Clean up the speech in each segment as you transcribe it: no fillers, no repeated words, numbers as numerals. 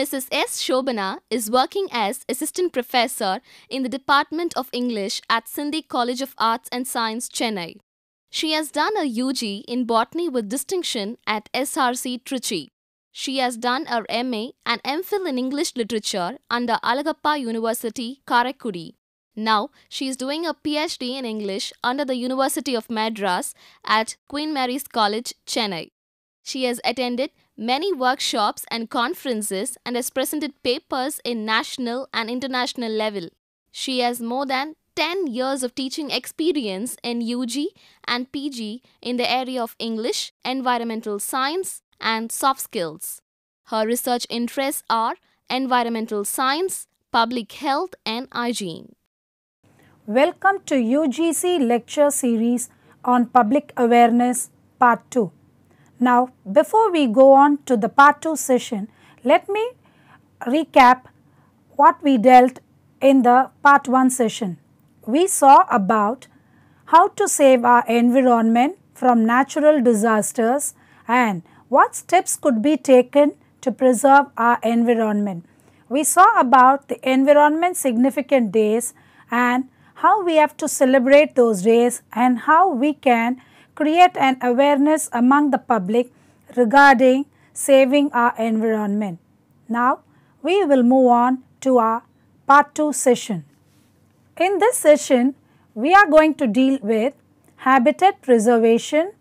Mrs. S. Shobana is working as Assistant Professor in the Department of English at Sindhi College of Arts and Science, Chennai. She has done a UG in Botany with distinction at SRC Trichy. She has done her MA and MPhil in English Literature under Alagappa University, Karaikudi. Now, she is doing a PhD in English under the University of Madras at Queen Mary's College, Chennai. She has attended many workshops and conferences and has presented papers in national and international level. She has more than 10 years of teaching experience in UG and PG in the area of English, environmental science, and soft skills. Her research interests are environmental science, public health, and hygiene. Welcome to UGC lecture series on public awareness part 2. Now, before we go on to the part 2 session, let me recap what we dealt in the part 1 session. We saw about how to save our environment from natural disasters and what steps could be taken to preserve our environment. We saw about the environment significant days and how we have to celebrate those days and how we can create an awareness among the public regarding saving our environment. Now, we will move on to our part 2 session. In this session, we are going to deal with habitat preservation,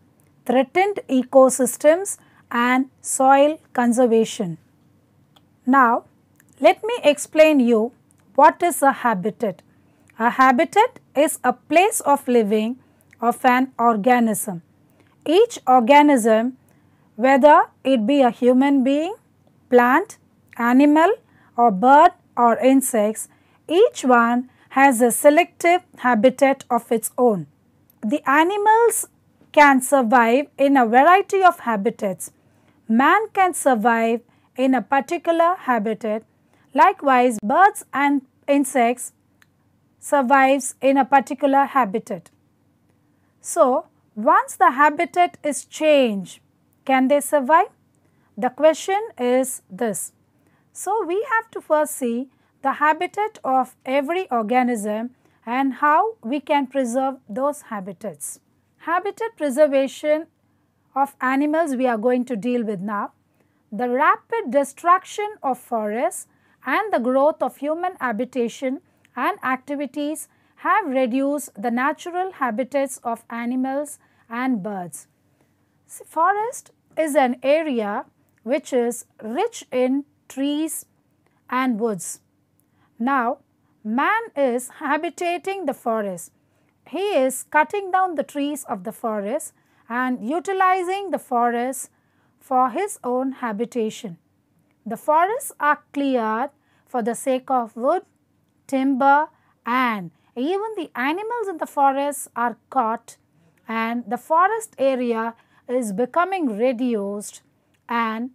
threatened ecosystems, and soil conservation. Now, let me explain you what is a habitat. A habitat is a place of living of an organism. Each organism, whether it be a human being, plant, animal, or bird or insects, each one has a selective habitat of its own. The animals can survive in a variety of habitats. Man can survive in a particular habitat. Likewise, birds and insects survives in a particular habitat. So, once the habitat is changed, can they survive? The question is this. So, we have to first see the habitat of every organism and how we can preserve those habitats. Habitat preservation of animals we are going to deal with now. The rapid destruction of forests and the growth of human habitation and activities have reduced the natural habitats of animals and birds. Forest is an area which is rich in trees and woods. Now, man is habitating the forest. He is cutting down the trees of the forest and utilizing the forest for his own habitation. The forests are cleared for the sake of wood, timber, and even the animals in the forest are caught, and the forest area is becoming reduced, and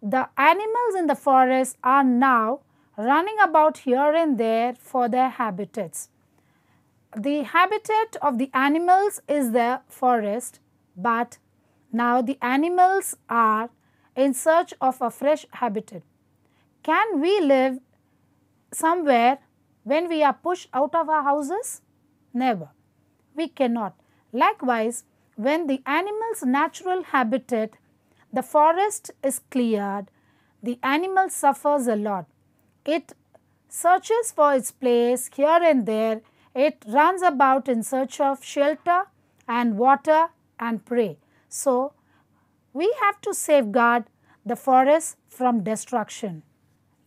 the animals in the forest are now running about here and there for their habitats. The habitat of the animals is the forest, but now the animals are in search of a fresh habitat. Can we live somewhere when we are pushed out of our houses? Never. We cannot. Likewise, when the animal's natural habitat, the forest is cleared, the animal suffers a lot. It searches for its place here and there. It runs about in search of shelter and water and prey. So, we have to safeguard the forest from destruction.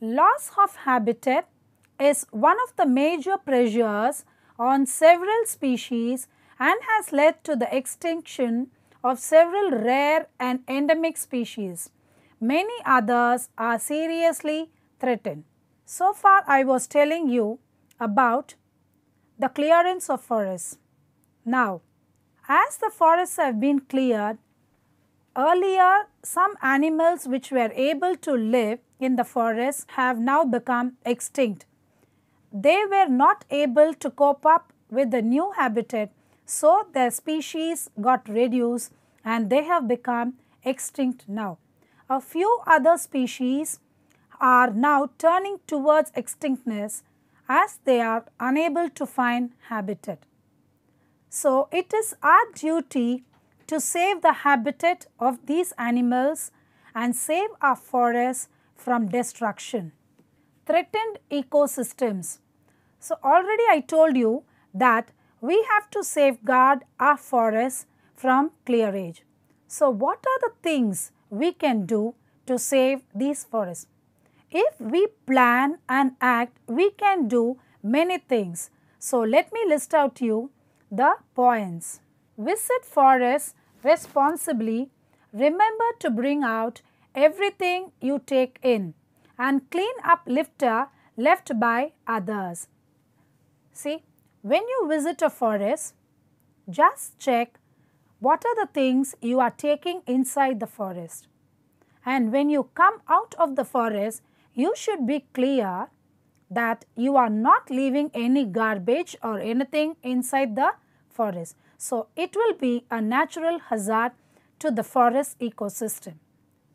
Loss of habitat is one of the major pressures on several species and has led to the extinction of several rare and endemic species. Many others are seriously threatened. So far, I was telling you about the clearance of forests. Now, as the forests have been cleared, earlier some animals which were able to live in the forest have now become extinct. They were not able to cope up with the new habitat, so their species got reduced and they have become extinct now. A few other species are now turning towards extinctness as they are unable to find habitat. So, it is our duty to save the habitat of these animals and save our forests from destruction. Threatened ecosystems. So, already I told you that we have to safeguard our forests from clearage. So, what are the things we can do to save these forests? If we plan and act, we can do many things. So, let me list out to you the points. Visit forests responsibly. Remember to bring out everything you take in and clean up litter left by others. See, when you visit a forest, just check what are the things you are taking inside the forest. And when you come out of the forest, you should be clear that you are not leaving any garbage or anything inside the forest. So, it will be a natural hazard to the forest ecosystem.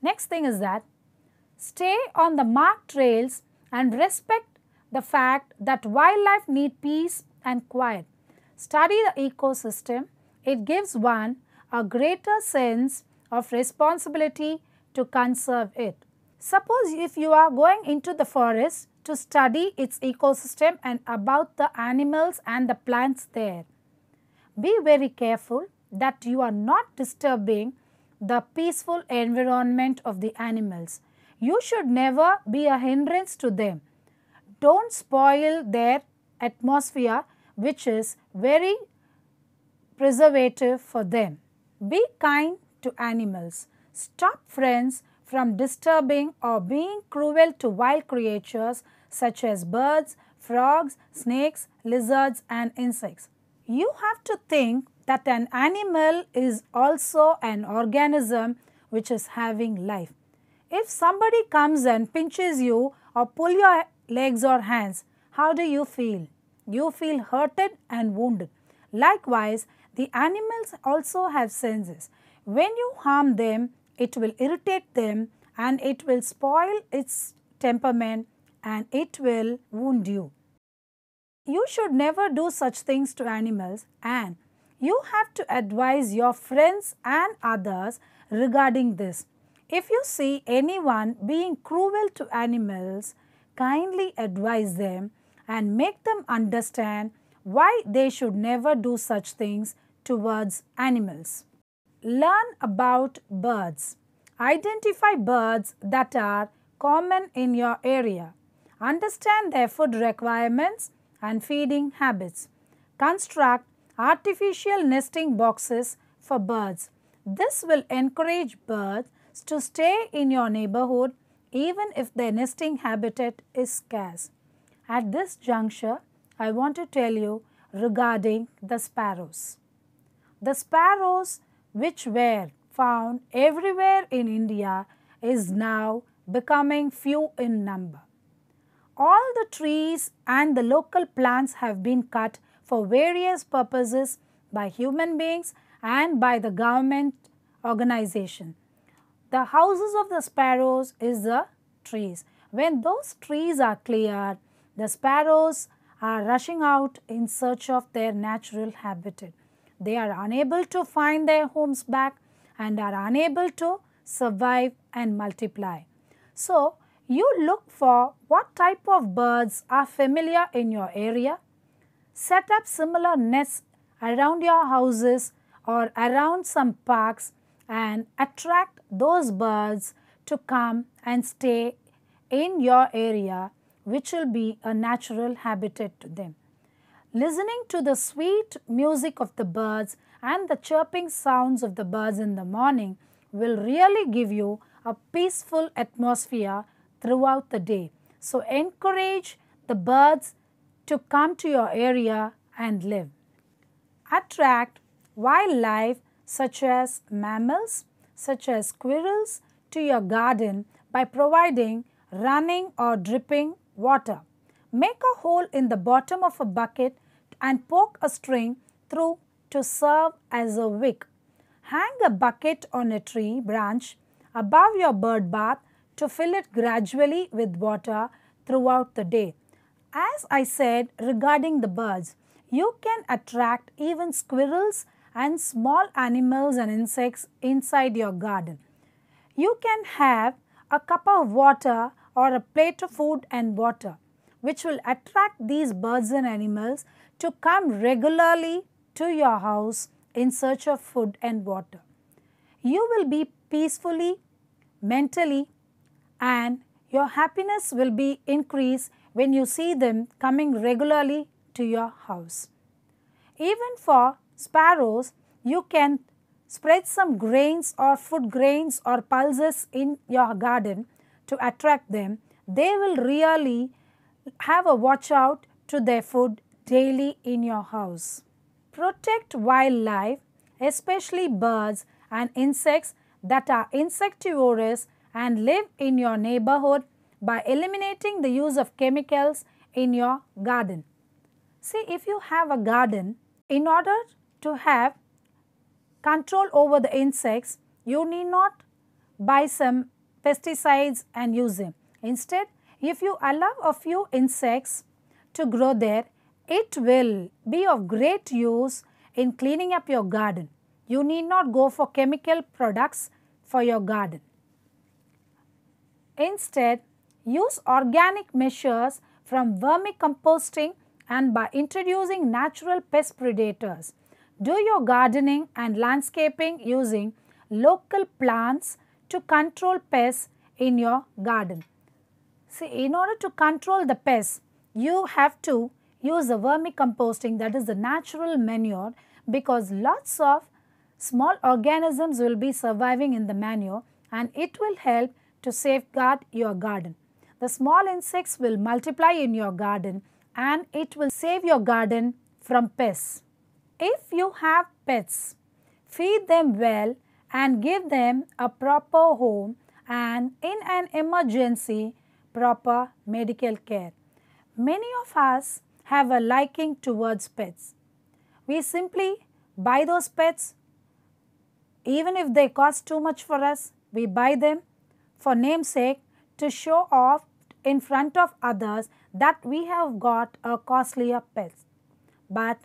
Next thing is that stay on the marked trails and respect the fact that wildlife need peace and quiet. Study the ecosystem. It gives one a greater sense of responsibility to conserve it. Suppose if you are going into the forest to study its ecosystem and about the animals and the plants there, be very careful that you are not disturbing the peaceful environment of the animals. You should never be a hindrance to them. Don't spoil their atmosphere, which is very preservative for them. Be kind to animals. Stop friends from disturbing or being cruel to wild creatures such as birds, frogs, snakes, lizards and insects. You have to think that an animal is also an organism which is having life. If somebody comes and pinches you or pull your legs or hands, how do you feel? You feel hurted and wounded. Likewise, the animals also have senses. When you harm them, it will irritate them and it will spoil its temperament and it will wound you. You should never do such things to animals, and you have to advise your friends and others regarding this. If you see anyone being cruel to animals, kindly advise them and make them understand why they should never do such things towards animals. Learn about birds. Identify birds that are common in your area. Understand their food requirements and feeding habits. Construct artificial nesting boxes for birds. This will encourage birds to stay in your neighborhood even if their nesting habitat is scarce. At this juncture, I want to tell you regarding the sparrows. The sparrows which were found everywhere in India is now becoming few in number. All the trees and the local plants have been cut for various purposes by human beings and by the government organization. The houses of the sparrows is the trees. When those trees are cleared, the sparrows are rushing out in search of their natural habitat. They are unable to find their homes back and are unable to survive and multiply. So, you look for what type of birds are familiar in your area. Set up similar nests around your houses or around some parks and attract those birds to come and stay in your area, which will be a natural habitat to them. Listening to the sweet music of the birds and the chirping sounds of the birds in the morning will really give you a peaceful atmosphere throughout the day. So, encourage the birds to come to your area and live. Attract wildlife such as mammals, such as squirrels to your garden by providing running or dripping water. Make a hole in the bottom of a bucket and poke a string through to serve as a wick. Hang a bucket on a tree branch above your bird bath to fill it gradually with water throughout the day. As I said regarding the birds, you can attract even squirrels and small animals and insects inside your garden. You can have a cup of water or a plate of food and water, which will attract these birds and animals to come regularly to your house in search of food and water. You will be peacefully, mentally, and your happiness will be increased when you see them coming regularly to your house. Even for sparrows, you can spread some grains or food grains or pulses in your garden to attract them. They will really have a watch out to their food daily in your house. Protect wildlife, especially birds and insects that are insectivorous and live in your neighborhood by eliminating the use of chemicals in your garden. See, if you have a garden, in order to have control over the insects, you need not buy some pesticides and use them. Instead, if you allow a few insects to grow there, it will be of great use in cleaning up your garden. You need not go for chemical products for your garden. Instead, use organic measures from vermicomposting and by introducing natural pest predators. Do your gardening and landscaping using local plants to control pests in your garden. See, in order to control the pests, you have to use the vermicomposting, that is the natural manure, because lots of small organisms will be surviving in the manure and it will help to safeguard your garden. The small insects will multiply in your garden and it will save your garden from pests. If you have pets, feed them well and give them a proper home and in an emergency, proper medical care. Many of us have a liking towards pets. We simply buy those pets, even if they cost too much for us, we buy them for namesake to show off in front of others that we have got a costlier pet. But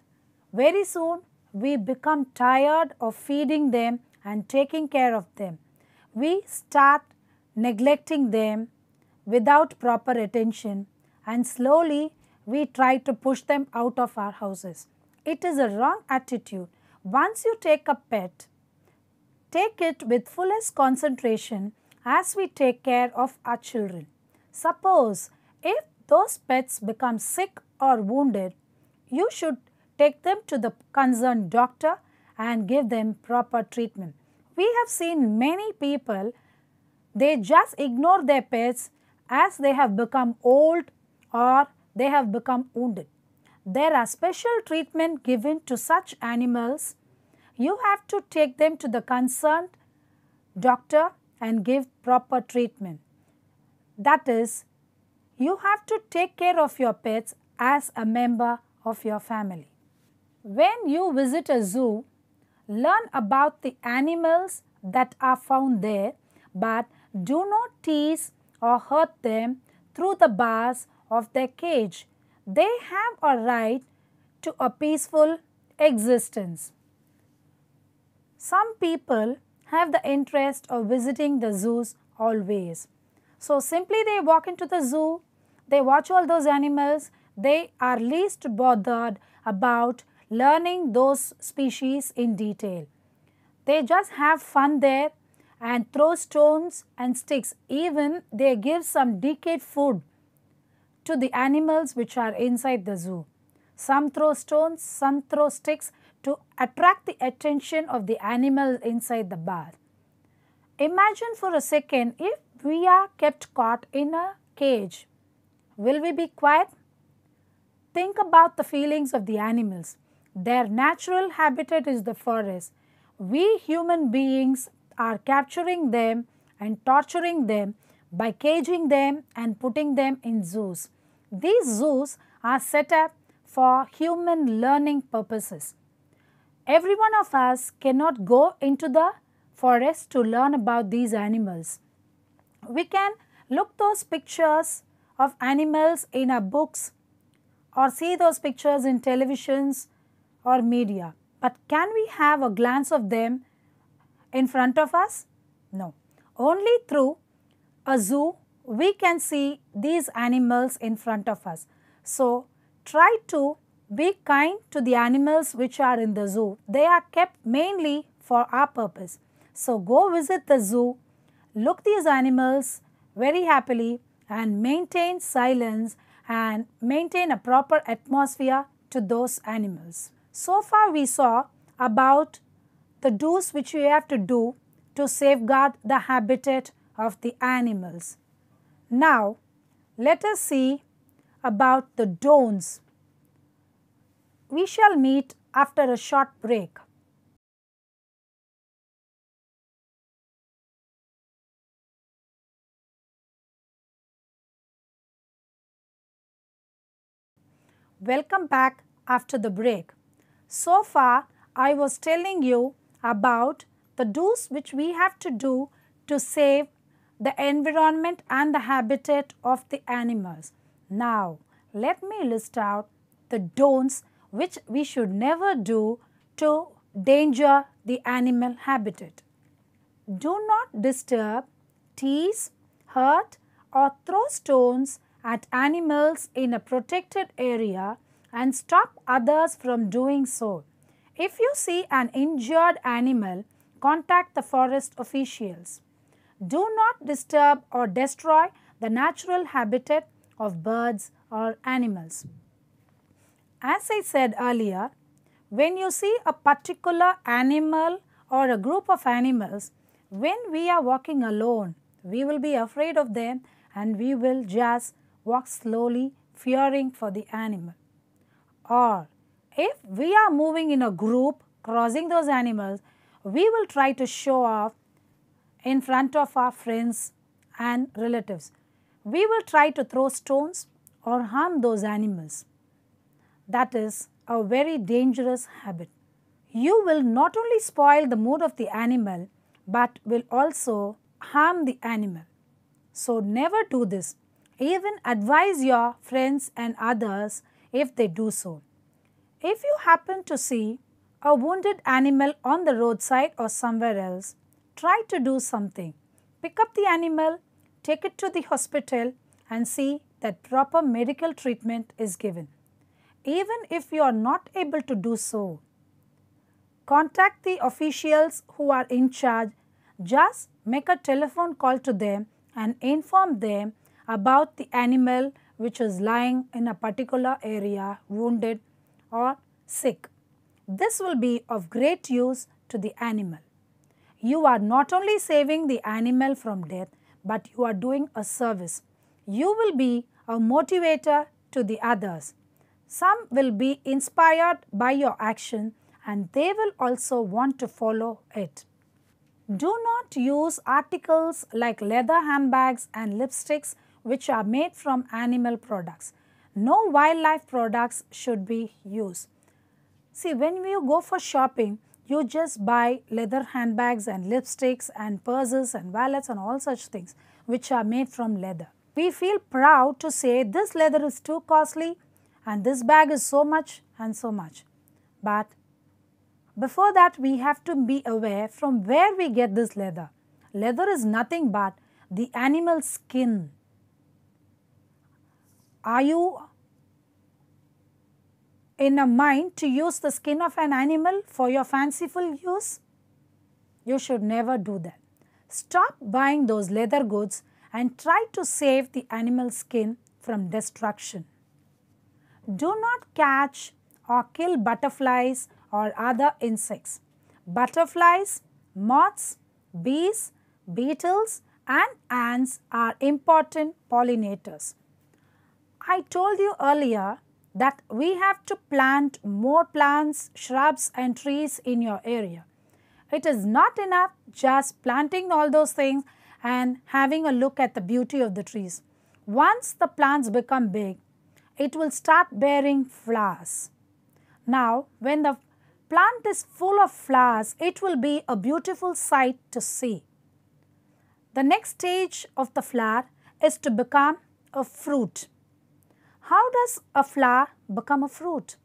very soon we become tired of feeding them and taking care of them. We start neglecting them without proper attention and slowly we try to push them out of our houses. It is a wrong attitude. Once you take a pet, take it with fullest concentration as we take care of our children. Suppose if those pets become sick or wounded, you should take them to the concerned doctor and give them proper treatment. We have seen many people, they just ignore their pets as they have become old or they have become wounded. There are special treatment given to such animals. You have to take them to the concerned doctor and give proper treatment. That is, you have to take care of your pets as a member of your family. When you visit a zoo, learn about the animals that are found there, but do not tease or hurt them through the bars of their cage. They have a right to a peaceful existence. Some people have the interest of visiting the zoos always. So simply they walk into the zoo, they watch all those animals, they are least bothered about learning those species in detail. They just have fun there and throw stones and sticks. Even they give some decayed food to the animals which are inside the zoo. Some throw stones, some throw sticks to attract the attention of the animals inside the bar. Imagine for a second if we are kept caught in a cage. Will we be quiet? Think about the feelings of the animals. Their natural habitat is the forest. We human beings are capturing them and torturing them by caging them and putting them in zoos. These zoos are set up for human learning purposes. Every one of us cannot go into the forest to learn about these animals. We can look those pictures of animals in our books or see those pictures in televisions or media, but can we have a glance of them in front of us? No. Only through a zoo we can see these animals in front of us. So, try to be kind to the animals which are in the zoo. They are kept mainly for our purpose. So, go visit the zoo, look these animals very happily and maintain silence and maintain a proper atmosphere to those animals. So far we saw about the do's which we have to do to safeguard the habitat of the animals. Now, let us see about the don'ts. We shall meet after a short break. Welcome back after the break. So far, I was telling you about the do's which we have to do to save the environment and the habitat of the animals. Now, let me list out the don'ts which we should never do to danger the animal habitat. Do not disturb, tease, hurt or throw stones at animals in a protected area and stop others from doing so. If you see an injured animal, contact the forest officials. Do not disturb or destroy the natural habitat of birds or animals. As I said earlier, when you see a particular animal or a group of animals, when we are walking alone, we will be afraid of them and we will just walk slowly, fearing for the animal. Or if we are moving in a group, crossing those animals, we will try to show off in front of our friends and relatives. We will try to throw stones or harm those animals. That is a very dangerous habit. You will not only spoil the mood of the animal, but will also harm the animal. So, never do this. Even advise your friends and others if they do so. If you happen to see a wounded animal on the roadside or somewhere else, try to do something. Pick up the animal, take it to the hospital and see that proper medical treatment is given. Even if you are not able to do so, contact the officials who are in charge. Just make a telephone call to them and inform them about the animal which is lying in a particular area, wounded or sick. This will be of great use to the animal. You are not only saving the animal from death, but you are doing a service. You will be a motivator to the others. Some will be inspired by your action and they will also want to follow it. Do not use articles like leather handbags and lipsticks which are made from animal products. No wildlife products should be used. See, when you go for shopping, you just buy leather handbags and lipsticks and purses and wallets and all such things which are made from leather. We feel proud to say this leather is too costly and this bag is so much and so much. But before that, we have to be aware from where we get this leather. Leather is nothing but the animal skin. Are you in a mind to use the skin of an animal for your fanciful use? You should never do that. Stop buying those leather goods and try to save the animal skin from destruction. Do not catch or kill butterflies or other insects. Butterflies, moths, bees, beetles and ants are important pollinators. I told you earlier that we have to plant more plants, shrubs and trees in your area. It is not enough just planting all those things and having a look at the beauty of the trees. Once the plants become big, it will start bearing flowers. Now, when the plant is full of flowers, it will be a beautiful sight to see. The next stage of the flower is to become a fruit. How does a flower become a fruit?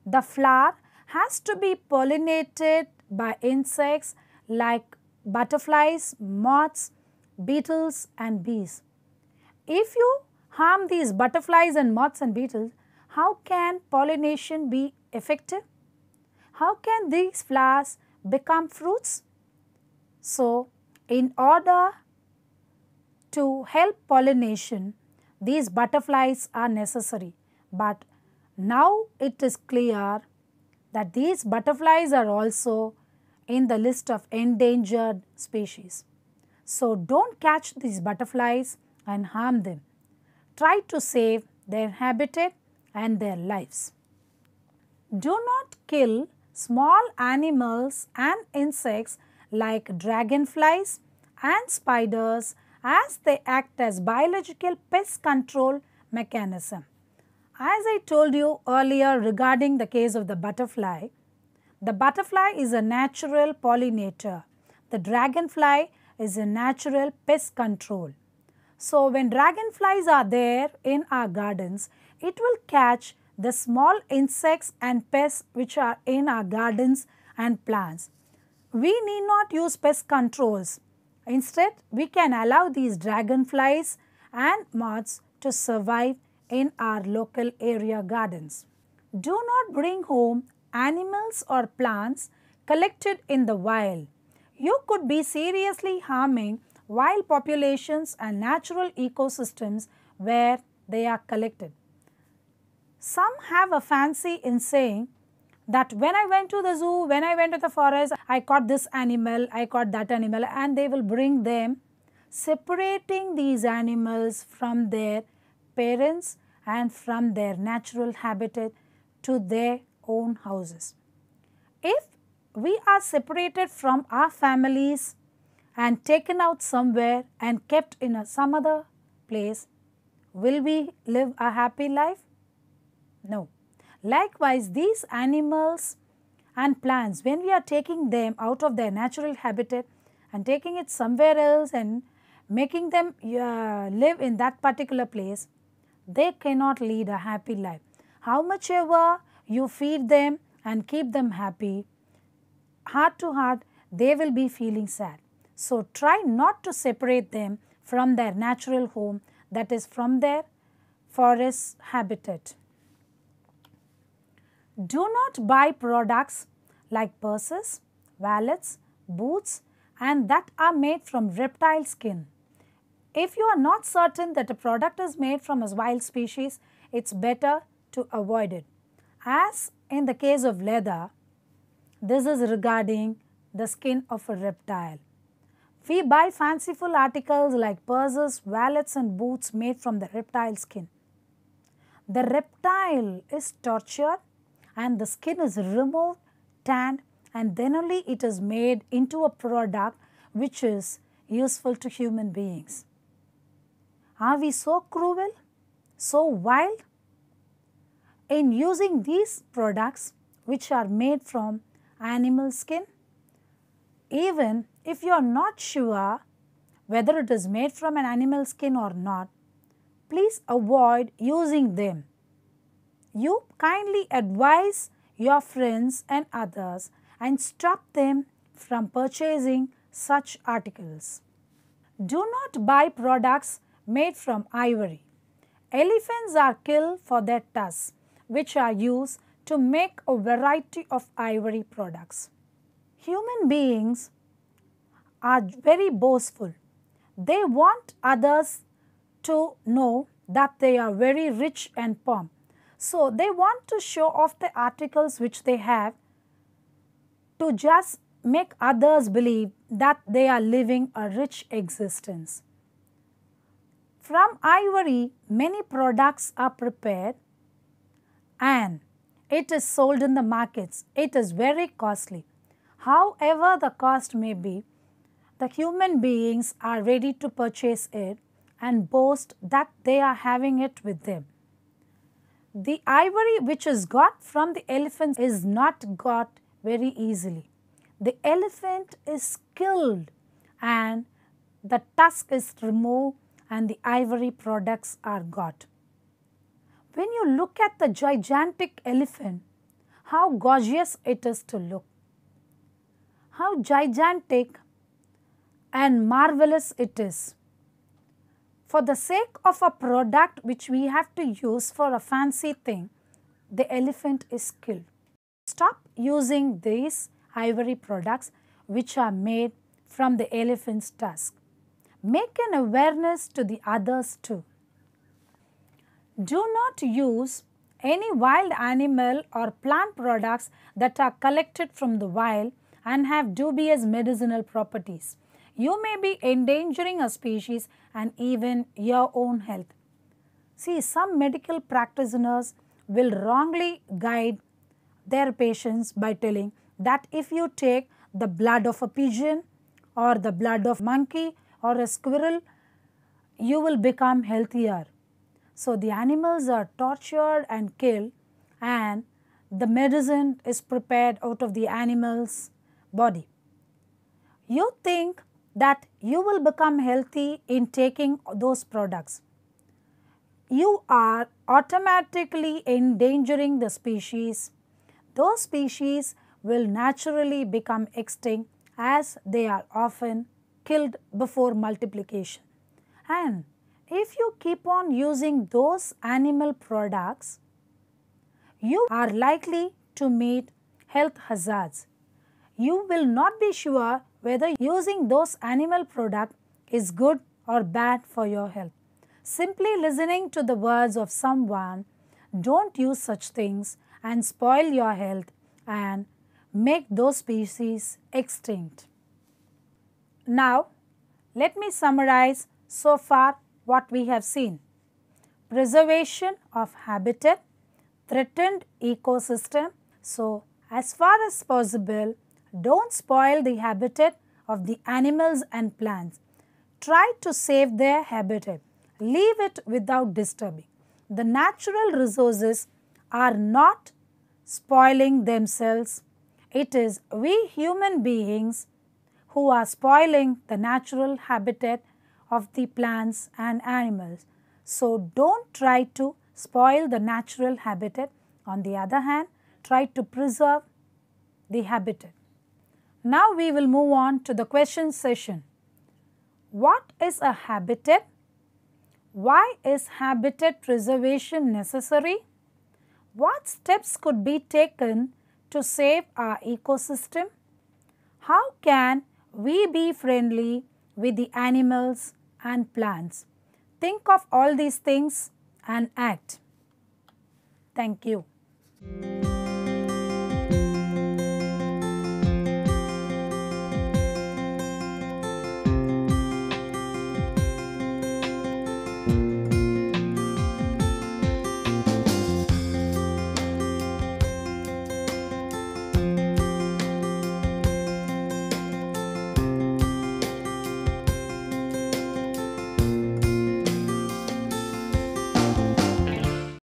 The flower has to be pollinated by insects like butterflies, moths, beetles and bees. If you harm these butterflies and moths and beetles, how can pollination be effective? How can these flowers become fruits? So, in order to help pollination, these butterflies are necessary. But now it is clear that these butterflies are also in the list of endangered species. So, don't catch these butterflies and harm them. Try to save their habitat and their lives. Do not kill small animals and insects like dragonflies and spiders as they act as biological pest control mechanism. As I told you earlier regarding the case of the butterfly is a natural pollinator. The dragonfly is a natural pest control. So, when dragonflies are there in our gardens, it will catch the small insects and pests which are in our gardens and plants. We need not use pest controls. Instead, we can allow these dragonflies and moths to survive in our local area gardens. Do not bring home animals or plants collected in the wild. You could be seriously harming wild populations and natural ecosystems where they are collected. Some have a fancy in saying that when I went to the zoo, when I went to the forest, I caught this animal, I caught that animal, and they will bring them, separating these animals from their parents and from their natural habitat to their own houses. If we are separated from our families and taken out somewhere and kept in some other place, will we live a happy life? No. Likewise, these animals and plants, when we are taking them out of their natural habitat and taking it somewhere else and making them live in that particular place, they cannot lead a happy life. How much ever you feed them and keep them happy, heart to heart, they will be feeling sad. So, try not to separate them from their natural home, that is from their forest habitat. Do not buy products like purses, wallets, boots and that are made from reptile skin. If you are not certain that a product is made from a wild species, it is better to avoid it. As in the case of leather, this is regarding the skin of a reptile. We buy fanciful articles like purses, wallets and boots made from the reptile skin. The reptile is tortured and the skin is removed, tanned and then only it is made into a product which is useful to human beings. Are we so cruel, so wild in using these products which are made from animal skin? Even if you are not sure whether it is made from an animal skin or not, please avoid using them. You kindly advise your friends and others and stop them from purchasing such articles. Do not buy products made from ivory. Elephants are killed for their tusks, which are used to make a variety of ivory products. Human beings are very boastful. They want others to know that they are very rich and pomp. So, they want to show off the articles which they have to just make others believe that they are living a rich existence. From ivory, many products are prepared and it is sold in the markets. It is very costly. However the cost may be, the human beings are ready to purchase it and boast that they are having it with them. The ivory which is got from the elephant is not got very easily. The elephant is killed and the tusk is removed and the ivory products are got. When you look at the gigantic elephant, how gorgeous it is to look. How gigantic and marvelous it is. For the sake of a product which we have to use for a fancy thing, the elephant is killed. Stop using these ivory products which are made from the elephant's tusk. Make an awareness to the others too. Do not use any wild animal or plant products that are collected from the wild and have dubious medicinal properties. You may be endangering a species and even your own health. See, some medical practitioners will wrongly guide their patients by telling that if you take the blood of a pigeon or the blood of a monkey or a squirrel, you will become healthier. So, the animals are tortured and killed and the medicine is prepared out of the animal's body. You think that you will become healthy in taking those products. You are automatically endangering the species. Those species will naturally become extinct as they are often killed before multiplication. And if you keep on using those animal products, you are likely to meet health hazards. You will not be sure whether using those animal products is good or bad for your health. Simply listening to the words of someone, don't use such things and spoil your health and make those species extinct. Now, let me summarize so far what we have seen. Preservation of habitat, threatened ecosystem. So, as far as possible, don't spoil the habitat of the animals and plants. Try to save their habitat. Leave it without disturbing. The natural resources are not spoiling themselves. It is we human beings who are spoiling the natural habitat of the plants and animals. So, don't try to spoil the natural habitat. On the other hand, try to preserve the habitat. Now, we will move on to the question session. What is a habitat? Why is habitat preservation necessary? What steps could be taken to save our ecosystem? How can we be friendly with the animals and plants? Think of all these things and act. Thank you.